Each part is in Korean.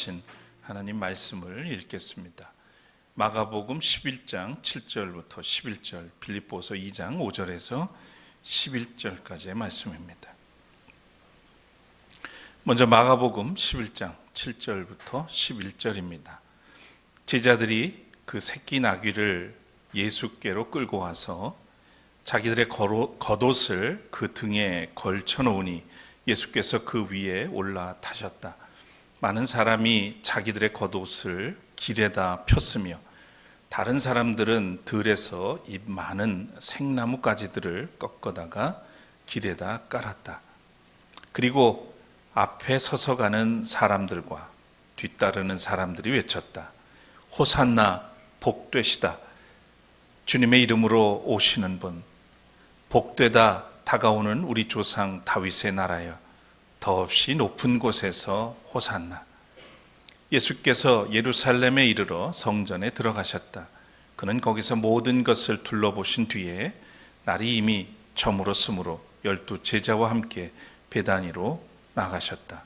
약속하신 하나님 말씀을 읽겠습니다. 마가복음 11장 7절부터 11절, 빌립보서 2장 5절에서 11절까지의 말씀입니다. 먼저 마가복음 11장 7절부터 11절입니다. 제자들이 그 새끼 나귀를 예수께로 끌고 와서 자기들의 겉옷을 그 등에 걸쳐 놓으니 예수께서 그 위에 올라타셨다. 많은 사람이 자기들의 겉옷을 길에다 폈으며 다른 사람들은 들에서 이 많은 생나무 가지들을 꺾어다가 길에다 깔았다. 그리고 앞에 서서 가는 사람들과 뒤따르는 사람들이 외쳤다. 호산나, 복되시다. 주님의 이름으로 오시는 분, 복되다. 다가오는 우리 조상 다윗의 나라여, 더없이 높은 곳에서 호산나. 예수께서 예루살렘에 이르러 성전에 들어가셨다. 그는 거기서 모든 것을 둘러보신 뒤에 날이 이미 저물었으므로 12 제자와 함께 베다니로 나가셨다.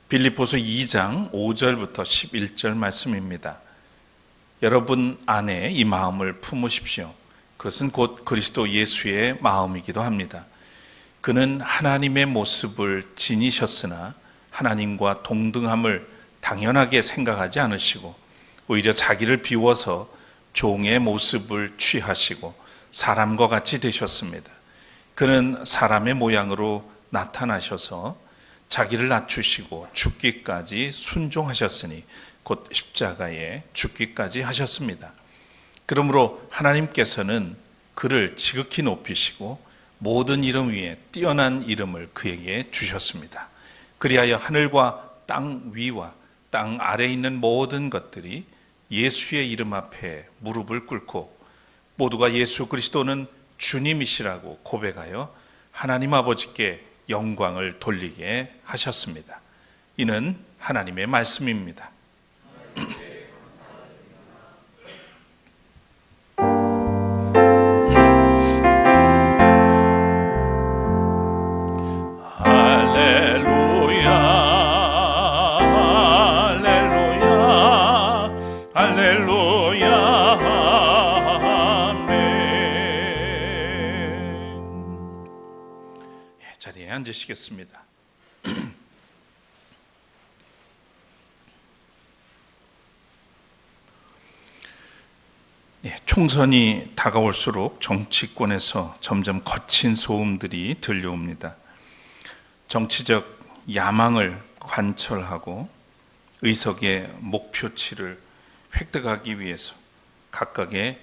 빌립보서 2장 5절부터 11절 말씀입니다. 여러분 안에 이 마음을 품으십시오. 그것은 곧 그리스도 예수의 마음이기도 합니다. 그는 하나님의 모습을 지니셨으나 하나님과 동등함을 당연하게 생각하지 않으시고 오히려 자기를 비워서 종의 모습을 취하시고 사람과 같이 되셨습니다. 그는 사람의 모양으로 나타나셔서 자기를 낮추시고 죽기까지 순종하셨으니 곧 십자가에 죽기까지 하셨습니다. 그러므로 하나님께서는 그를 지극히 높이시고 모든 이름 위에 뛰어난 이름을 그에게 주셨습니다. 그리하여 하늘과 땅 위와 땅 아래에 있는 모든 것들이 예수의 이름 앞에 무릎을 꿇고 모두가 예수 그리스도는 주님이시라고 고백하여 하나님 아버지께 영광을 돌리게 하셨습니다. 이는 하나님의 말씀입니다. 자리에 앉으시겠습니다. 총선이 다가올수록 정치권에서 점점 거친 소음들이 들려옵니다. 정치적 야망을 관철하고 의석의 목표치를 획득하기 위해서 각각의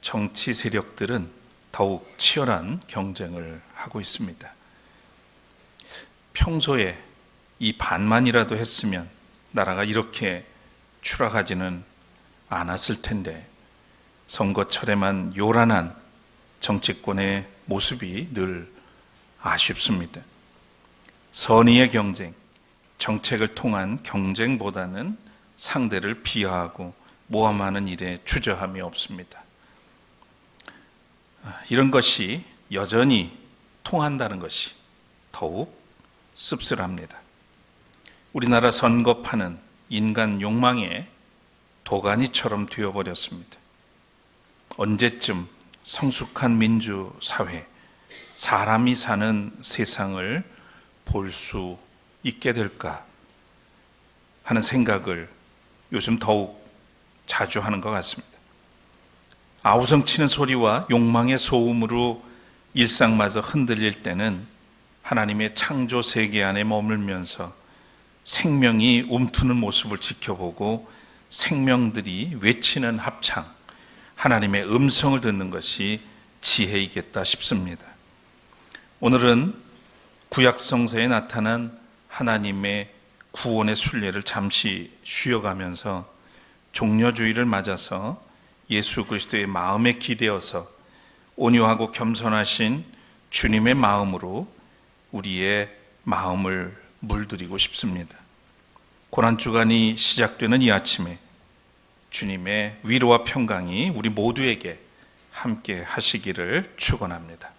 정치 세력들은 더욱 치열한 경쟁을 하고 있습니다. 평소에 이 반만이라도 했으면 나라가 이렇게 추락하지는 않았을 텐데 선거철에만 요란한 정치권의 모습이 늘 아쉽습니다. 선의의 경쟁, 정책을 통한 경쟁보다는 상대를 비하하고 모함하는 일에 주저함이 없습니다. 이런 것이 여전히 통한다는 것이 더욱 씁쓸합니다. 우리나라 선거판은 인간 욕망의 도가니처럼 되어버렸습니다. 언제쯤 성숙한 민주사회, 사람이 사는 세상을 볼 수 있게 될까 하는 생각을 요즘 더욱 자주 하는 것 같습니다. 아우성치는 소리와 욕망의 소음으로 일상마저 흔들릴 때는 하나님의 창조 세계 안에 머물면서 생명이 움트는 모습을 지켜보고 생명들이 외치는 합창, 하나님의 음성을 듣는 것이 지혜이겠다 싶습니다. 오늘은 구약성서에 나타난 하나님의 구원의 순례를 잠시 쉬어가면서 종려주의를 맞아서 예수 그리스도의 마음에 기대어서 온유하고 겸손하신 주님의 마음으로 우리의 마음을 물들이고 싶습니다. 고난주간이 시작되는 이 아침에 주님의 위로와 평강이 우리 모두에게 함께 하시기를 축원합니다.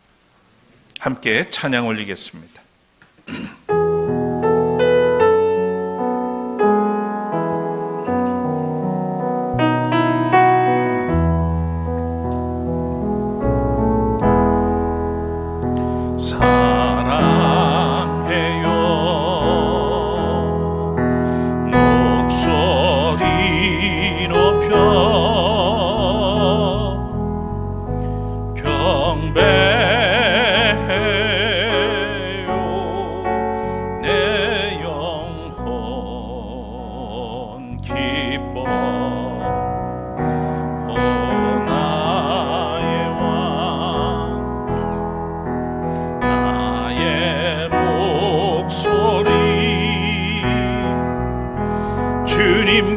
함께 찬양 올리겠습니다.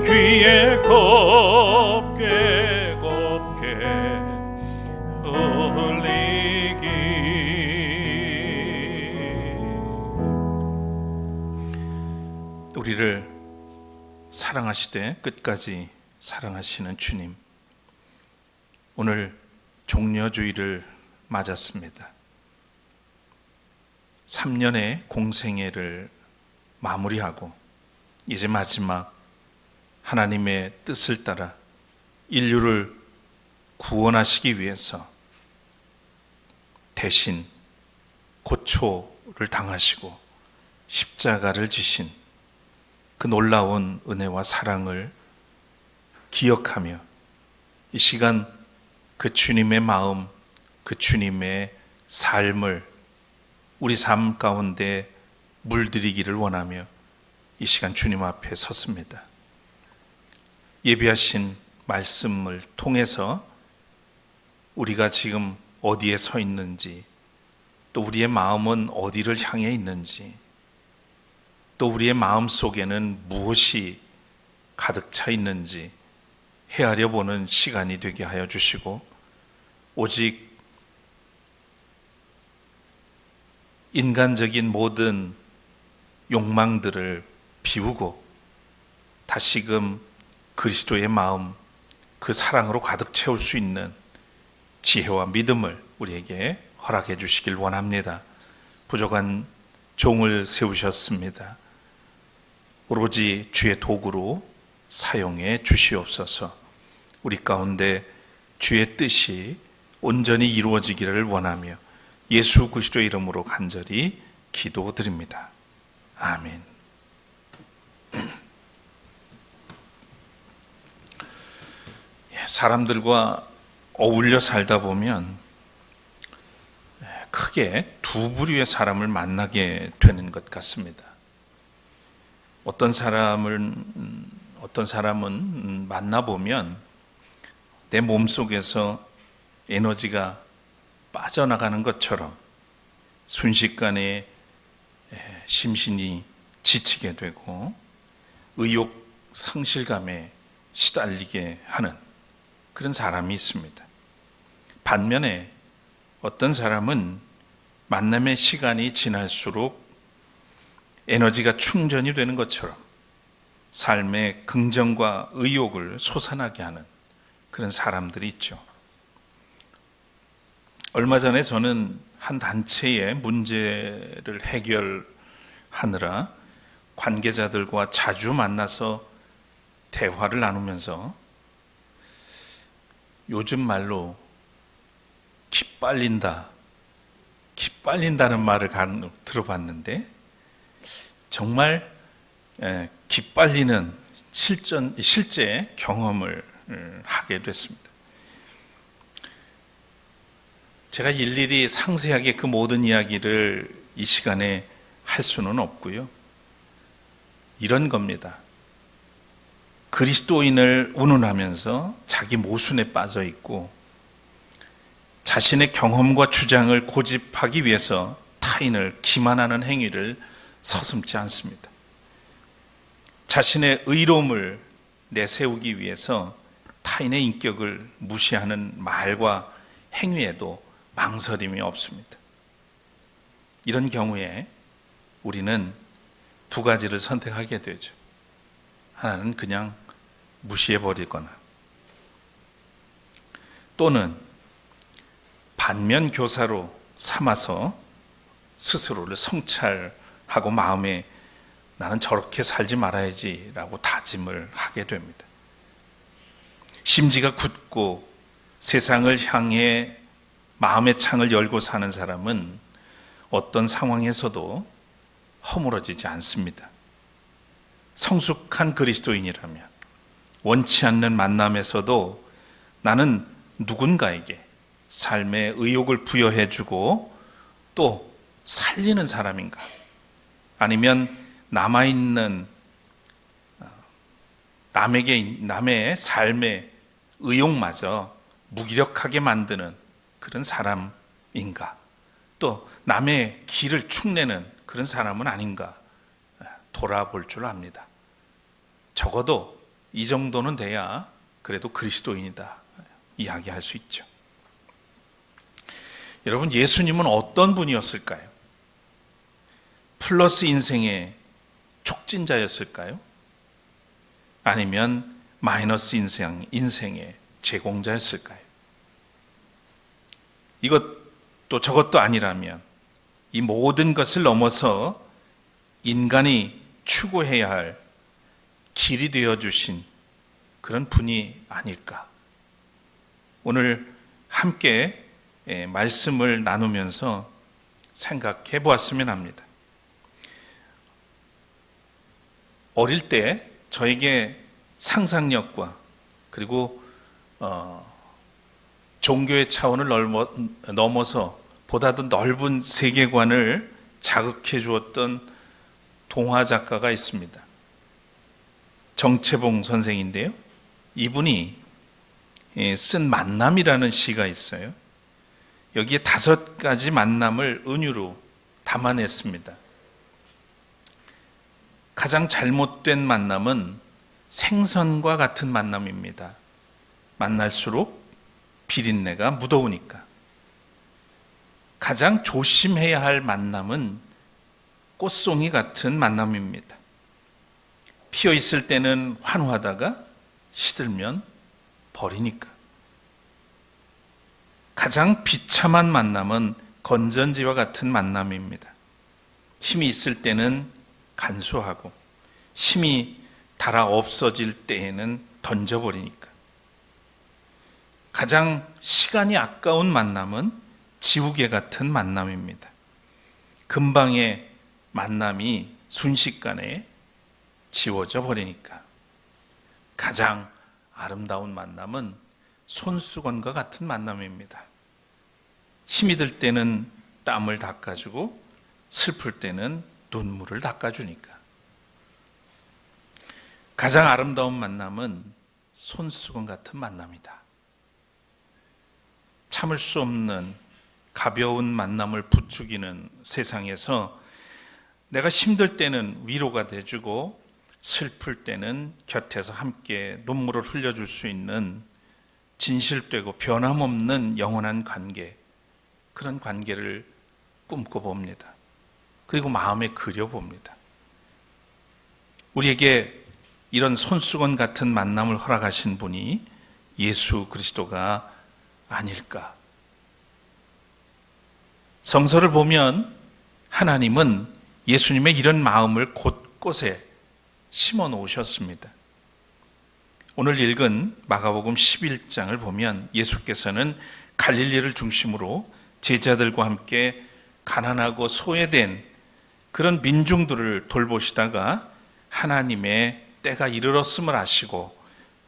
귀에 곱게 곱게 흘리기. 우리를 사랑하시되 끝까지 사랑하시는 주님, 오늘 종려주의를 맞았습니다. 3년의 공생애를 마무리하고 이제 마지막 하나님의 뜻을 따라 인류를 구원하시기 위해서 대신 고초를 당하시고 십자가를 지신 그 놀라운 은혜와 사랑을 기억하며 이 시간 그 주님의 마음, 그 주님의 삶을 우리 삶 가운데 물들이기를 원하며 이 시간 주님 앞에 섰습니다. 예비하신 말씀을 통해서 우리가 지금 어디에 서 있는지, 또 우리의 마음은 어디를 향해 있는지, 또 우리의 마음 속에는 무엇이 가득 차 있는지 헤아려 보는 시간이 되게 하여 주시고, 오직 인간적인 모든 욕망들을 비우고 다시금 그리스도의 마음, 그 사랑으로 가득 채울 수 있는 지혜와 믿음을 우리에게 허락해 주시길 원합니다. 부족한 종을 세우셨습니다. 오로지 주의 도구로 사용해 주시옵소서. 우리 가운데 주의 뜻이 온전히 이루어지기를 원하며 예수 그리스도의 이름으로 간절히 기도드립니다. 아멘. 사람들과 어울려 살다 보면 크게 두 부류의 사람을 만나게 되는 것 같습니다. 어떤 사람은 만나보면 내 몸속에서 에너지가 빠져나가는 것처럼 순식간에 심신이 지치게 되고 의욕 상실감에 시달리게 하는 그런 사람이 있습니다. 반면에 어떤 사람은 만남의 시간이 지날수록 에너지가 충전이 되는 것처럼 삶의 긍정과 의욕을 솟아나게 하는 그런 사람들이 있죠. 얼마 전에 저는 한 단체의 문제를 해결하느라 관계자들과 자주 만나서 대화를 나누면서 요즘 말로 기빨린다는 말을 들어봤는데 정말 기빨리는 실제 경험을 하게 됐습니다. 제가 일일이 상세하게 그 모든 이야기를 이 시간에 할 수는 없고요. 이런 겁니다. 그리스도인을 운운하면서 자기 모순에 빠져 있고 자신의 경험과 주장을 고집하기 위해서 타인을 기만하는 행위를 서슴지 않습니다. 자신의 의로움을 내세우기 위해서 타인의 인격을 무시하는 말과 행위에도 망설임이 없습니다. 이런 경우에 우리는 두 가지를 선택하게 되죠. 하나는 그냥 무시해버리거나 또는 반면교사로 삼아서 스스로를 성찰하고 마음에 나는 저렇게 살지 말아야지 라고 다짐을 하게 됩니다. 심지가 굳고 세상을 향해 마음의 창을 열고 사는 사람은 어떤 상황에서도 허물어지지 않습니다. 성숙한 그리스도인이라면 원치 않는 만남에서도 나는 누군가에게 삶의 의욕을 부여해주고 또 살리는 사람인가, 아니면 남아있는 남의 삶의 의욕마저 무기력하게 만드는 그런 사람인가, 또 남의 길을 축내는 그런 사람은 아닌가 돌아볼 줄 압니다. 적어도 이 정도는 돼야 그래도 그리스도인이다 이야기할 수 있죠. 여러분, 예수님은 어떤 분이었을까요? 플러스 인생의 촉진자였을까요? 아니면 마이너스 인생의 제공자였을까요? 이것도 저것도 아니라면 이 모든 것을 넘어서 인간이 추구해야 할 길이 되어주신 그런 분이 아닐까. 오늘 함께 말씀을 나누면서 생각해 보았으면 합니다. 어릴 때 저에게 상상력과 그리고 종교의 차원을 넘어서 보다 더 넓은 세계관을 자극해 주었던 동화 작가가 있습니다. 정채봉 선생인데요. 이분이 쓴 만남이라는 시가 있어요. 여기에 5가지 만남을 은유로 담아냈습니다. 가장 잘못된 만남은 생선과 같은 만남입니다. 만날수록 비린내가 묻어오니까. 가장 조심해야 할 만남은 꽃송이 같은 만남입니다. 피어 있을 때는 환호하다가 시들면 버리니까. 가장 비참한 만남은 건전지와 같은 만남입니다. 힘이 있을 때는 간수하고 힘이 닳아 없어질 때에는 던져버리니까. 가장 시간이 아까운 만남은 지우개 같은 만남입니다. 금방의 만남이 순식간에 지워져 버리니까. 가장 아름다운 만남은 손수건과 같은 만남입니다. 힘이 들 때는 땀을 닦아주고 슬플 때는 눈물을 닦아주니까. 가장 아름다운 만남은 손수건 같은 만남이다. 참을 수 없는 가벼운 만남을 부추기는 세상에서 내가 힘들 때는 위로가 돼주고 슬플 때는 곁에서 함께 눈물을 흘려줄 수 있는 진실되고 변함없는 영원한 관계, 그런 관계를 꿈꿔봅니다. 그리고 마음에 그려봅니다. 우리에게 이런 손수건 같은 만남을 허락하신 분이 예수 그리스도가 아닐까. 성서를 보면 하나님은 예수님의 이런 마음을 곳곳에 심어 놓으셨습니다. 오늘 읽은 마가복음 11장을 보면 예수께서는 갈릴리를 중심으로 제자들과 함께 가난하고 소외된 그런 민중들을 돌보시다가 하나님의 때가 이르렀음을 아시고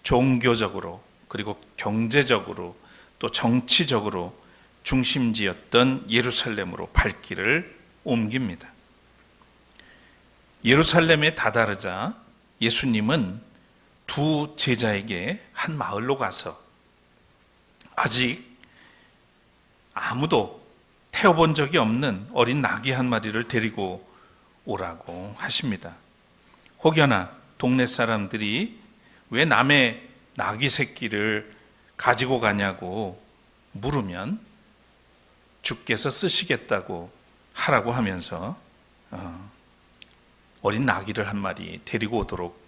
종교적으로 그리고 경제적으로 또 정치적으로 중심지였던 예루살렘으로 발길을 옮깁니다. 예루살렘에 다다르자 예수님은 두 제자에게 한 마을로 가서 아직 아무도 태워본 적이 없는 어린 나귀 한 마리를 데리고 오라고 하십니다. 혹여나 동네 사람들이 왜 남의 나귀 새끼를 가지고 가냐고 물으면 주께서 쓰시겠다고 하라고 하면서 어린 나귀를 한 마리 데리고 오도록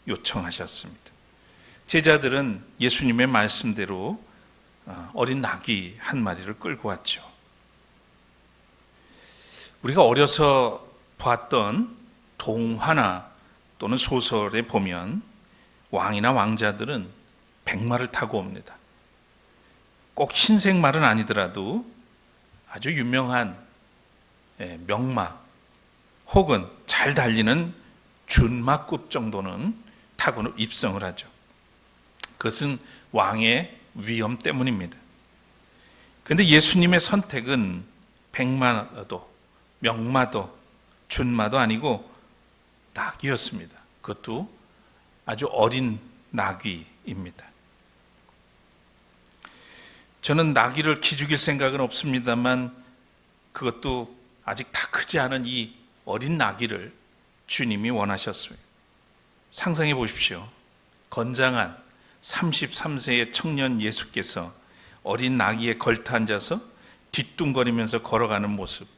요청하셨습니다. 제자들은 예수님의 말씀대로 어린 나귀 한 마리를 끌고 왔죠. 우리가 어려서 봤던 동화나 또는 소설에 보면 왕이나 왕자들은 백마를 타고 옵니다. 꼭 흰색 말은 아니더라도 아주 유명한 명마 혹은 잘 달리는 준마급 정도는 타고 입성을 하죠. 그것은 왕의 위엄 때문입니다. 그런데 예수님의 선택은 백마도 명마도 준마도 아니고 나귀였습니다. 그것도 아주 어린 나귀입니다. 저는 나귀를 기죽일 생각은 없습니다만 그것도 아직 다 크지 않은 이 어린 나귀를 주님이 원하셨어요. 상상해 보십시오. 건장한 33세의 청년 예수께서 어린 나귀에 걸터 앉아서 뒤뚱거리면서 걸어가는 모습,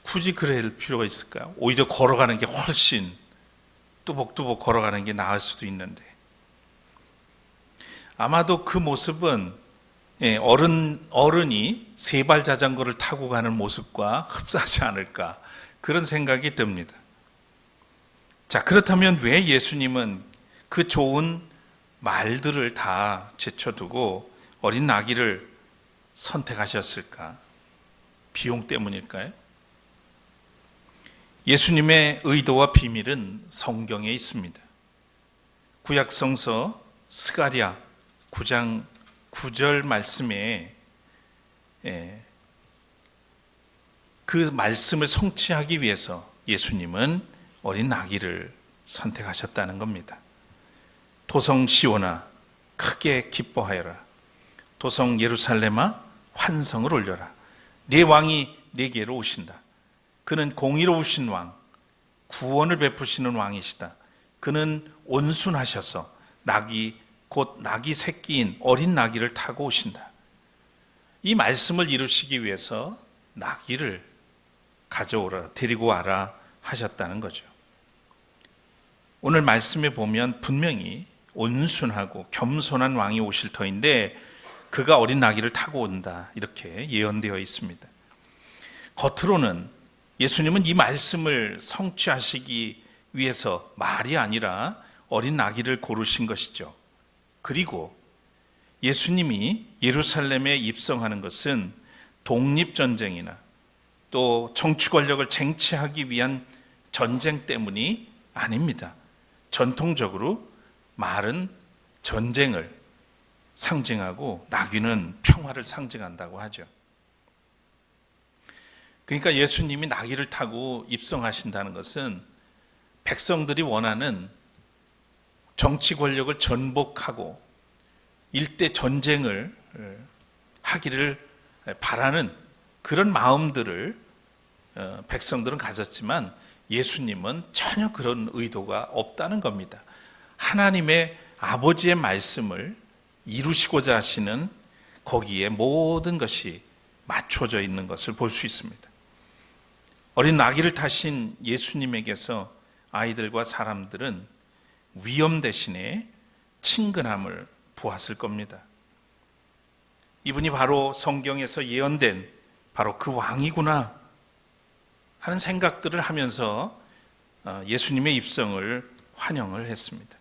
굳이 그럴 필요가 있을까요? 오히려 걸어가는 게 훨씬 뚜벅뚜벅 걸어가는 게 나을 수도 있는데, 아마도 그 모습은 어른이 세발 자전거를 타고 가는 모습과 흡사하지 않을까, 그런 생각이 듭니다. 자, 그렇다면 왜 예수님은 그 좋은 말들을 다 제쳐두고 어린 나귀를 선택하셨을까? 비용 때문일까요? 예수님의 의도와 비밀은 성경에 있습니다. 구약성서 스가랴 9장 9절 말씀에 그 말씀을 성취하기 위해서 예수님은 어린 나귀를 선택하셨다는 겁니다. 도성 시온아 크게 기뻐하여라. 도성 예루살렘아 환성을 올려라. 네 왕이 네게로 오신다. 그는 공의로우신 왕, 구원을 베푸시는 왕이시다. 그는 온순하셔서 곧 나귀 새끼인 어린 나귀를 타고 오신다. 이 말씀을 이루시기 위해서 나귀를 가져오라, 데리고 와라 하셨다는 거죠. 오늘 말씀에 보면 분명히 온순하고 겸손한 왕이 오실 터인데 그가 어린 나귀를 타고 온다, 이렇게 예언되어 있습니다. 겉으로는 예수님은 이 말씀을 성취하시기 위해서 말이 아니라 어린 나귀를 고르신 것이죠. 그리고 예수님이 예루살렘에 입성하는 것은 독립전쟁이나 또 정치 권력을 쟁취하기 위한 전쟁 때문이 아닙니다. 전통적으로 말은 전쟁을 상징하고 나귀는 평화를 상징한다고 하죠. 그러니까 예수님이 나귀를 타고 입성하신다는 것은 백성들이 원하는 정치 권력을 전복하고 일대 전쟁을 하기를 바라는 그런 마음들을 백성들은 가졌지만 예수님은 전혀 그런 의도가 없다는 겁니다. 하나님의 아버지의 말씀을 이루시고자 하시는 거기에 모든 것이 맞춰져 있는 것을 볼 수 있습니다. 어린 나귀를 타신 예수님에게서 아이들과 사람들은 위험 대신에 친근함을 보았을 겁니다. 이분이 바로 성경에서 예언된 바로 그 왕이구나 하는 생각들을 하면서 예수님의 입성을 환영을 했습니다.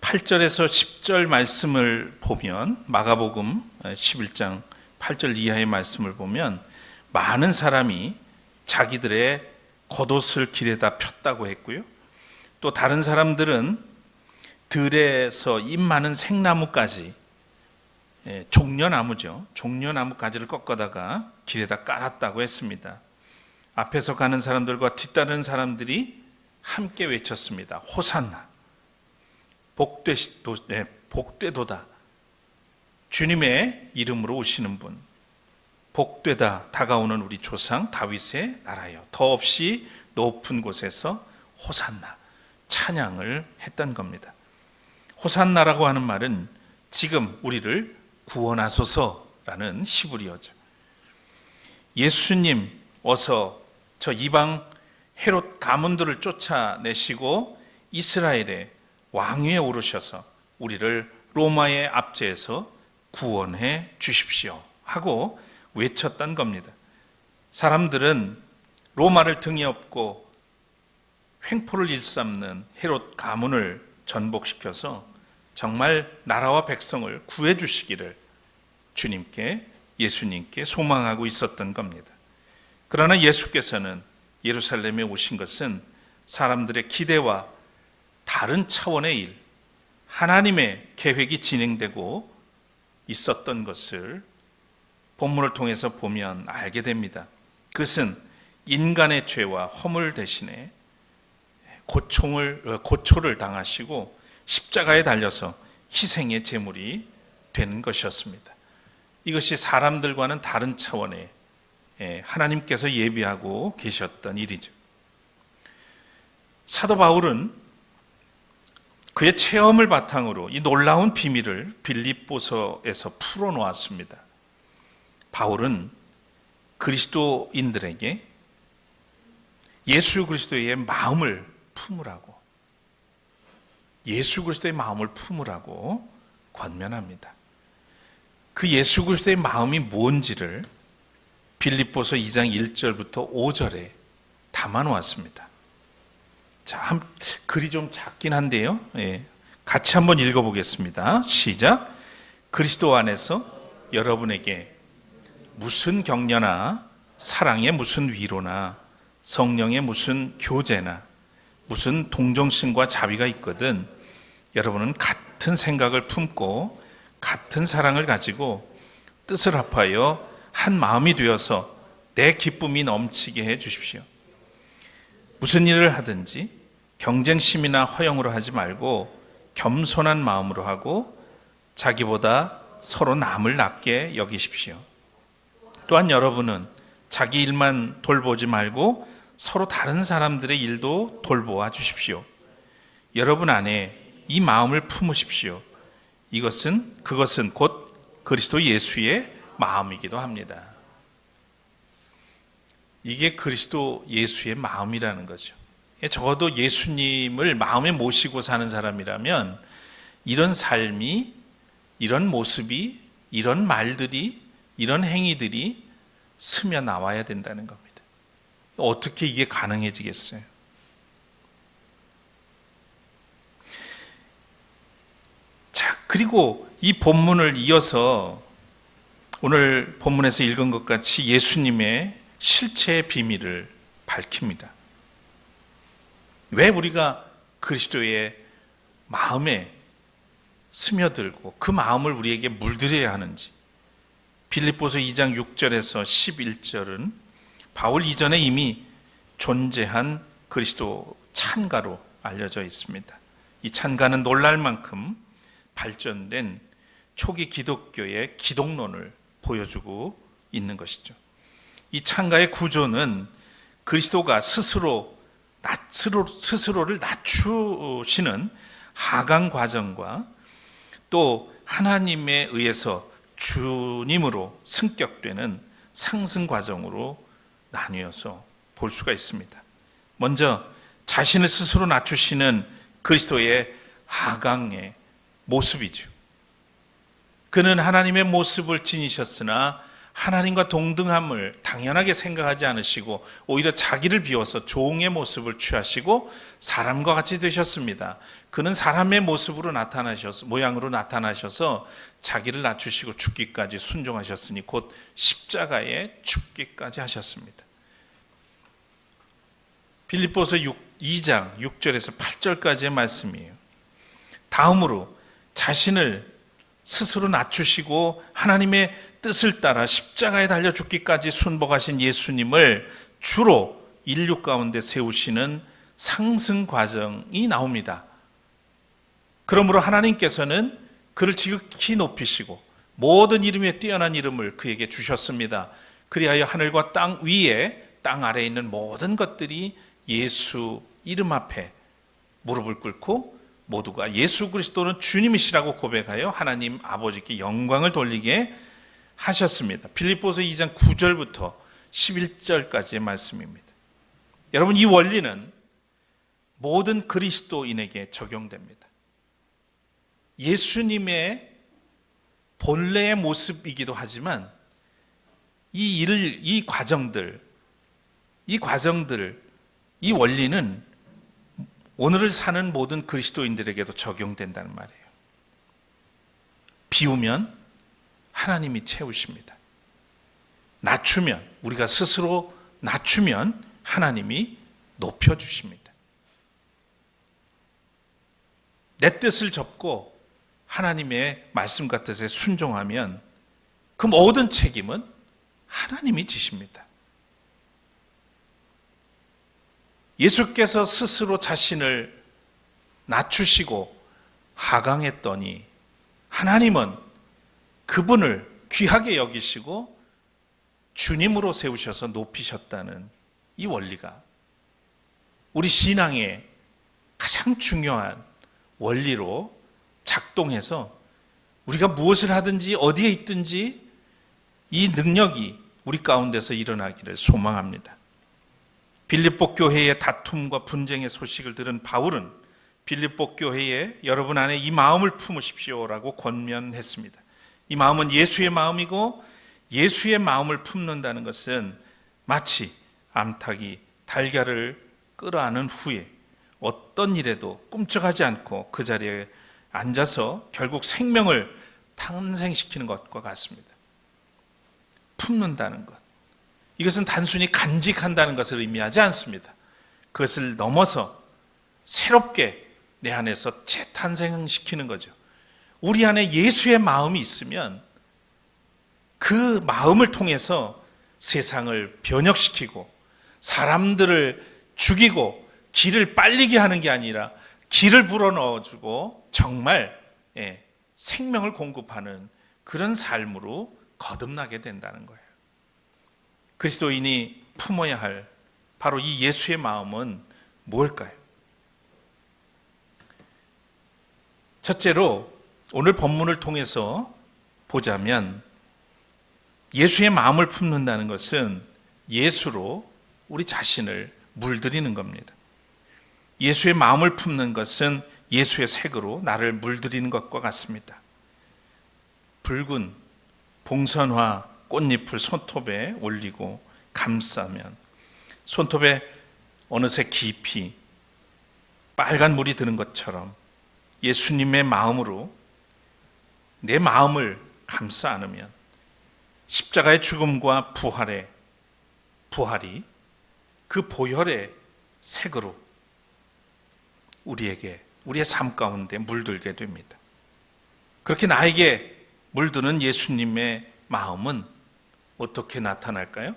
8절에서 10절 말씀을 보면, 마가복음 11장 8절 이하의 말씀을 보면 많은 사람이 자기들의 겉옷을 길에다 폈다고 했고요. 또 다른 사람들은 들에서 잎 많은 생나무까지, 종려나무죠. 종려나무까지를 꺾어다가 길에다 깔았다고 했습니다. 앞에서 가는 사람들과 뒤따르는 사람들이 함께 외쳤습니다. 호산나, 복되도다. 주님의 이름으로 오시는 분, 복되다. 다가오는 우리 조상 다윗의 나라여, 더없이 높은 곳에서 호산나, 찬양을 했던 겁니다. 호산나라고 하는 말은 지금 우리를 구원하소서라는 히브리어죠. 예수님 어서 저 이방 헤롯 가문들을 쫓아내시고 이스라엘의 왕위에 오르셔서 우리를 로마의 압제에서 구원해 주십시오 하고 외쳤던 겁니다. 사람들은 로마를 등에 업고 횡포를 일삼는 헤롯 가문을 전복시켜서 정말 나라와 백성을 구해 주시기를 주님께, 예수님께 소망하고 있었던 겁니다. 그러나 예수께서는 예루살렘에 오신 것은 사람들의 기대와 다른 차원의 일, 하나님의 계획이 진행되고 있었던 것을 본문을 통해서 보면 알게 됩니다. 그것은 인간의 죄와 허물 대신에 고초를 당하시고 십자가에 달려서 희생의 제물이 되는 것이었습니다. 이것이 사람들과는 다른 차원의 하나님께서 예비하고 계셨던 일이죠. 사도 바울은 그의 체험을 바탕으로 이 놀라운 비밀을 빌립보서에서 풀어놓았습니다. 바울은 그리스도인들에게 예수 그리스도의 마음을 품으라고, 예수 그리스도의 마음을 품으라고 권면합니다. 그 예수 그리스도의 마음이 뭔지를 빌립보서 2장 1절부터 5절에 담아놓았습니다. 자, 글이 좀 작긴 한데요. 같이 한번 읽어보겠습니다. 시작. 그리스도 안에서 여러분에게 무슨 격려나 사랑의 무슨 위로나 성령의 무슨 교제나 무슨 동정심과 자비가 있거든 여러분은 같은 생각을 품고 같은 사랑을 가지고 뜻을 합하여 한 마음이 되어서 내 기쁨이 넘치게 해 주십시오. 무슨 일을 하든지 경쟁심이나 허영으로 하지 말고 겸손한 마음으로 하고 자기보다 서로 남을 낮게 여기십시오. 또한 여러분은 자기 일만 돌보지 말고 서로 다른 사람들의 일도 돌보아 주십시오. 여러분 안에 이 마음을 품으십시오. 그것은 곧 그리스도 예수의 마음이기도 합니다. 이게 그리스도 예수의 마음이라는 거죠. 적어도 예수님을 마음에 모시고 사는 사람이라면 이런 삶이, 이런 모습이, 이런 말들이, 이런 행위들이 스며 나와야 된다는 겁니다. 어떻게 이게 가능해지겠어요? 자, 그리고 이 본문을 이어서 오늘 본문에서 읽은 것 같이 예수님의 실체의 비밀을 밝힙니다. 왜 우리가 그리스도의 마음에 스며들고 그 마음을 우리에게 물들여야 하는지, 빌립보서 2장 6절에서 11절은 바울 이전에 이미 존재한 그리스도 찬가로 알려져 있습니다. 이 찬가는 놀랄 만큼 발전된 초기 기독교의 기독론을 보여주고 있는 것이죠. 이 찬가의 구조는 그리스도가 스스로를 낮추시는 하강 과정과 또 하나님에 의해서 주님으로 승격되는 상승 과정으로 나뉘어서 볼 수가 있습니다. 먼저 자신을 스스로 낮추시는 그리스도의 하강의 모습이죠. 그는 하나님의 모습을 지니셨으나 하나님과 동등함을 당연하게 생각하지 않으시고 오히려 자기를 비워서 종의 모습을 취하시고 사람과 같이 되셨습니다. 그는 사람의 모양으로 나타나셔서 자기를 낮추시고 죽기까지 순종하셨으니 곧 십자가에 죽기까지 하셨습니다. 빌립보서 2장 6절에서 8절까지의 말씀이에요. 다음으로 자신을 스스로 낮추시고 하나님의 뜻을 따라 십자가에 달려 죽기까지 순복하신 예수님을 주로 인류 가운데 세우시는 상승 과정이 나옵니다. 그러므로 하나님께서는 그를 지극히 높이시고 모든 이름에 뛰어난 이름을 그에게 주셨습니다. 그리하여 하늘과 땅 위에 땅 아래에 있는 모든 것들이 예수 이름 앞에 무릎을 꿇고 모두가 예수 그리스도는 주님이시라고 고백하여 하나님 아버지께 영광을 돌리게 하셨습니다. 빌립보서 2장 9절부터 11절까지의 말씀입니다. 여러분, 이 원리는 모든 그리스도인에게 적용됩니다. 예수님의 본래의 모습이기도 하지만 이 과정들, 이 원리는 오늘을 사는 모든 그리스도인들에게도 적용된다는 말이에요. 비우면 하나님이 채우십니다. 낮추면, 우리가 스스로 낮추면 하나님이 높여주십니다. 내 뜻을 접고 하나님의 말씀과 뜻에 순종하면 그 모든 책임은 하나님이 지십니다. 예수께서 스스로 자신을 낮추시고 하강했더니 하나님은 그분을 귀하게 여기시고 주님으로 세우셔서 높이셨다는 이 원리가 우리 신앙의 가장 중요한 원리로 작동해서 우리가 무엇을 하든지 어디에 있든지 이 능력이 우리 가운데서 일어나기를 소망합니다. 빌립보 교회의 다툼과 분쟁의 소식을 들은 바울은 빌립보 교회에 여러분 안에 이 마음을 품으십시오라고 권면했습니다. 이 마음은 예수의 마음이고 예수의 마음을 품는다는 것은 마치 암탉이 달걀을 끌어안은 후에 어떤 일에도 꿈쩍하지 않고 그 자리에 앉아서 결국 생명을 탄생시키는 것과 같습니다. 품는다는 것. 이것은 단순히 간직한다는 것을 의미하지 않습니다. 그것을 넘어서 새롭게 내 안에서 재탄생시키는 거죠. 우리 안에 예수의 마음이 있으면 그 마음을 통해서 세상을 변혁시키고 사람들을 죽이고 길을 빨리게 하는 게 아니라 길을 불어넣어주고 정말 생명을 공급하는 그런 삶으로 거듭나게 된다는 거예요. 그리스도인이 품어야 할 바로 이 예수의 마음은 무엇일까요? 첫째로 오늘 본문을 통해서 보자면 예수의 마음을 품는다는 것은 예수로 우리 자신을 물들이는 겁니다. 예수의 마음을 품는 것은 예수의 색으로 나를 물들이는 것과 같습니다. 붉은 봉선화 꽃잎을 손톱에 올리고 감싸면 손톱에 어느새 깊이 빨간 물이 드는 것처럼 예수님의 마음으로 내 마음을 감싸 안으면 십자가의 죽음과 부활이 그 보혈의 색으로 우리의 삶 가운데 물들게 됩니다. 그렇게 나에게 물드는 예수님의 마음은 어떻게 나타날까요?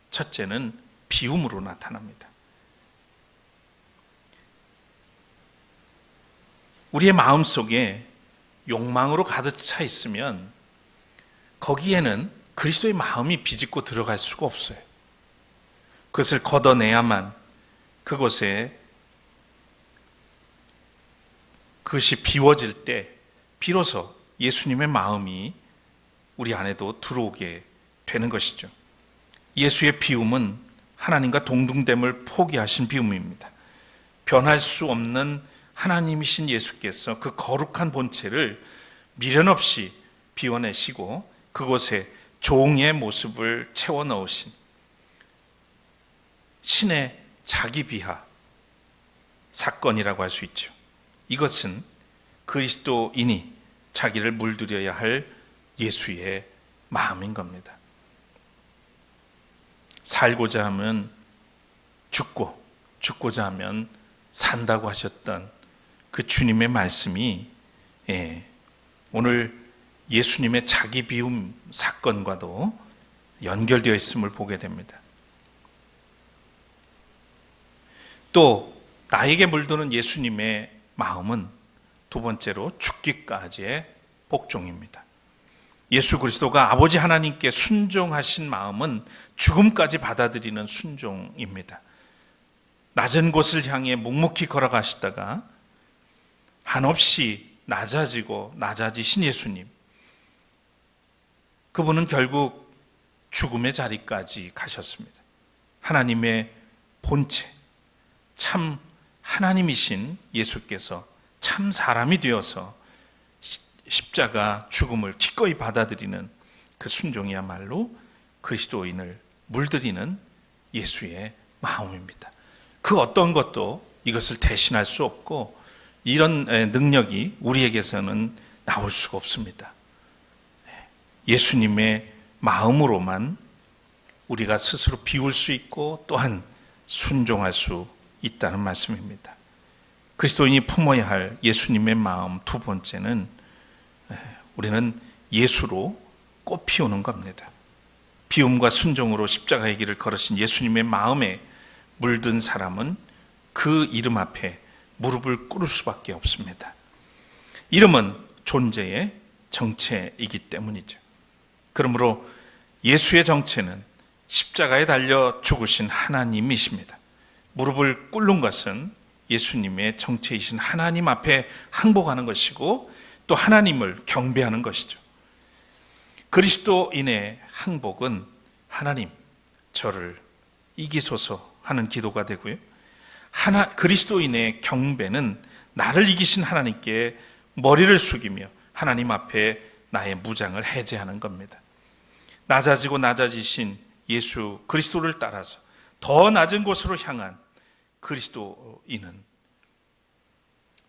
첫째는 비움으로 나타납니다. 우리의 마음 속에 욕망으로 가득 차 있으면 거기에는 그리스도의 마음이 비집고 들어갈 수가 없어요. 그것을 걷어내야만 그것이 비워질 때 비로소 예수님의 마음이 우리 안에도 들어오게 되는 것이죠. 예수의 비움은 하나님과 동등됨을 포기하신 비움입니다. 변할 수 없는 하나님이신 예수께서 그 거룩한 본체를 미련 없이 비워내시고 그곳에 종의 모습을 채워 넣으신 신의 자기 비하 사건이라고 할 수 있죠. 이것은 그리스도인이 자기를 물들여야 할 예수의 마음인 겁니다. 살고자 하면 죽고 죽고자 하면 산다고 하셨던 그 주님의 말씀이 오늘 예수님의 자기 비움 사건과도 연결되어 있음을 보게 됩니다. 또 나에게 물드는 예수님의 마음은 두 번째로 죽기까지의 복종입니다. 예수 그리스도가 아버지 하나님께 순종하신 마음은 죽음까지 받아들이는 순종입니다. 낮은 곳을 향해 묵묵히 걸어가시다가 한없이 낮아지신 예수님, 그분은 결국 죽음의 자리까지 가셨습니다. 하나님의 본체, 참 하나님이신 예수께서 참 사람이 되어서 십자가 죽음을 기꺼이 받아들이는 그 순종이야말로 그리스도인을 물들이는 예수의 마음입니다. 그 어떤 것도 이것을 대신할 수 없고 이런 능력이 우리에게서는 나올 수가 없습니다. 예수님의 마음으로만 우리가 스스로 비울 수 있고 또한 순종할 수 있다는 말씀입니다. 그리스도인이 품어야 할 예수님의 마음 두 번째는 우리는 예수로 꽃 피우는 겁니다. 비움과 순종으로 십자가의 길을 걸으신 예수님의 마음에 물든 사람은 그 이름 앞에 무릎을 꿇을 수밖에 없습니다. 이름은 존재의 정체이기 때문이죠. 그러므로 예수의 정체는 십자가에 달려 죽으신 하나님이십니다. 무릎을 꿇는 것은 예수님의 정체이신 하나님 앞에 항복하는 것이고 또 하나님을 경배하는 것이죠. 그리스도인의 항복은 하나님, 저를 이기소서 하는 기도가 되고요. 그리스도인의 경배는 나를 이기신 하나님께 머리를 숙이며 하나님 앞에 나의 무장을 해제하는 겁니다. 낮아지고 낮아지신 예수 그리스도를 따라서 더 낮은 곳으로 향한 그리스도인은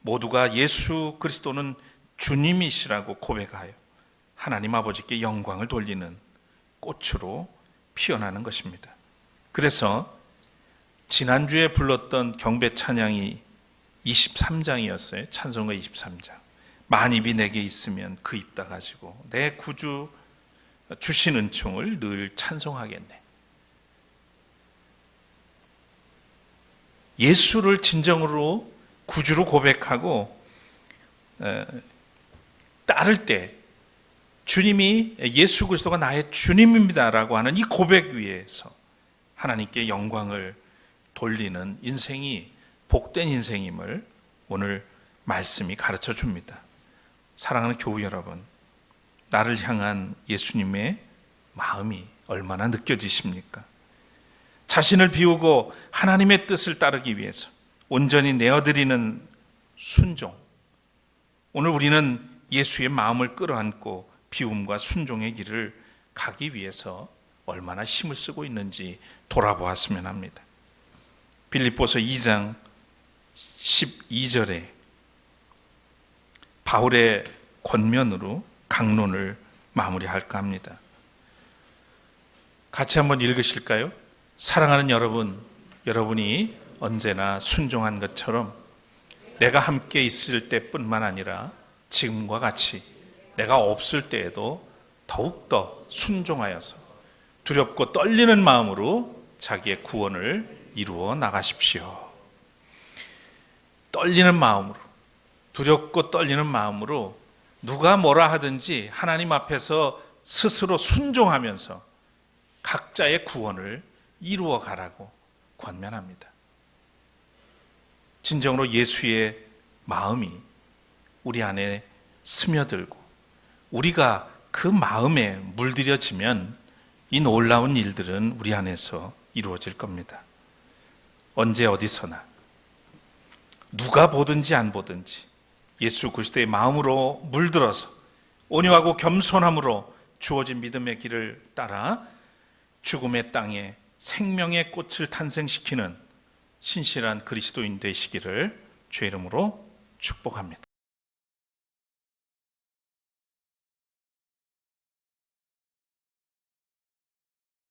모두가 예수 그리스도는 주님이시라고 고백하여 하나님 아버지께 영광을 돌리는 꽃으로 피어나는 것입니다. 그래서 지난주에 불렀던 경배 찬양이 23장이었어요. 찬송가 23장. 만입이 내게 있으면 그 입 다 가지고 내 구주 주신 은총을 늘 찬송하겠네. 예수를 진정으로 구주로 고백하고 따를 때 주님이 예수 그리스도가 나의 주님입니다라고 하는 이 고백 위에서 하나님께 영광을 돌리는 인생이 복된 인생임을 오늘 말씀이 가르쳐 줍니다. 사랑하는 교우 여러분, 나를 향한 예수님의 마음이 얼마나 느껴지십니까? 자신을 비우고 하나님의 뜻을 따르기 위해서 온전히 내어드리는 순종. 오늘 우리는 예수의 마음을 끌어안고 비움과 순종의 길을 가기 위해서 얼마나 힘을 쓰고 있는지 돌아보았으면 합니다. 빌립보서 2장 12절에 바울의 권면으로 강론을 마무리할까 합니다. 같이 한번 읽으실까요? 사랑하는 여러분, 여러분이 언제나 순종한 것처럼 내가 함께 있을 때뿐만 아니라 지금과 같이 내가 없을 때에도 더욱더 순종하여서 두렵고 떨리는 마음으로 자기의 구원을 이루어 나가십시오. 떨리는 마음으로, 두렵고 떨리는 마음으로 누가 뭐라 하든지 하나님 앞에서 스스로 순종하면서 각자의 구원을 이루어 가라고 권면합니다. 진정으로 예수의 마음이 우리 안에 스며들고 우리가 그 마음에 물들여지면 이 놀라운 일들은 우리 안에서 이루어질 겁니다. 언제 어디서나 누가 보든지 안 보든지 예수 그리스도의 마음으로 물들어서 온유하고 겸손함으로 주어진 믿음의 길을 따라 죽음의 땅에 생명의 꽃을 탄생시키는 신실한 그리스도인 되시기를 주의 이름으로 축복합니다.